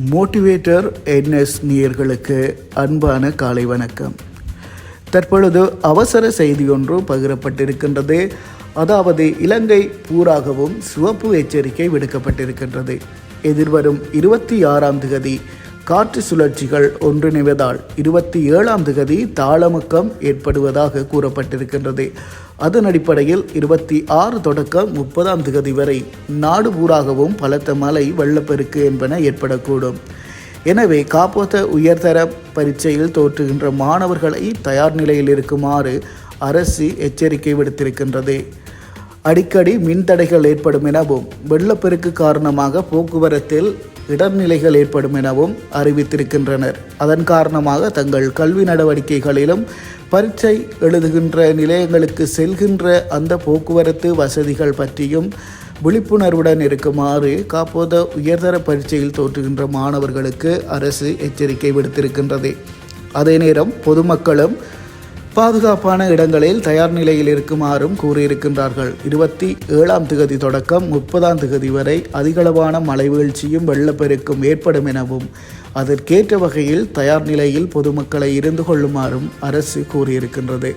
Motivator NS நேயர்களுக்கு அன்பான காலை வணக்கம். தற்பொழுது அவசர செய்தி ஒன்று பகிரப்பட்டிருக்கின்றது. அதாவது இலங்கை பூராகவும் சிவப்பு எச்சரிக்கை விடுக்கப்பட்டிருக்கின்றது. எதிர்வரும் 26ஆம் தேதி காற்று சுழற்சிகள் ஒன்றிணைவதால் 27ஆம் தேதி தாளமுக்கம் ஏற்படுவதாக கூறப்பட்டிருக்கின்றது. அதன் அடிப்படையில் 26 தொடக்கம் 30ஆம் தேதி வரை நாடு பூராகவும் பலத்த மழை வெள்ளப்பெருக்கு என்பன ஏற்படக்கூடும். எனவே காப்போத்த உயர்தர பரீட்சையில் தோற்றுகின்ற மாணவர்களை தயார் நிலையில் இருக்குமாறு அரசு எச்சரிக்கை விடுத்திருக்கின்றது. அடிக்கடி மின்தடைகள் ஏற்படும் எனவும் வெள்ளப்பெருக்கு காரணமாக போக்குவரத்தில் இடர்நிலைகள் ஏற்படும் எனவும் அறிவித்திருக்கின்றனர். அதன் காரணமாக தங்கள் கல்வி நடவடிக்கைகளிலும் பரீட்சை எழுதுகின்ற நிலையங்களுக்கு செல்கின்ற அந்த போக்குவரத்து வசதிகள் பற்றியும் விழிப்புணர்வுடன் இருக்குமாறு காப்போத உயர்தர பரீட்சையில் தோற்றுகின்ற மாணவர்களுக்கு அரசு எச்சரிக்கை விடுத்திருக்கின்றது. அதே நேரம் பொதுமக்களும் பாதுகாப்பான இடங்களில் தயார் நிலையில் இருக்குமாறும் கூறியிருக்கின்றார்கள். 27ஆம் தேதி தொடக்கம் 30ஆம் தேதி வரை அதிகளவான மழை வீழ்ச்சியும் வெள்ளப்பெருக்கும் ஏற்படும் எனவும் அதற்கேற்ற வகையில் தயார் நிலையில் பொதுமக்களை இருந்து கொள்ளுமாறும் அரசு கூறியிருக்கின்றது.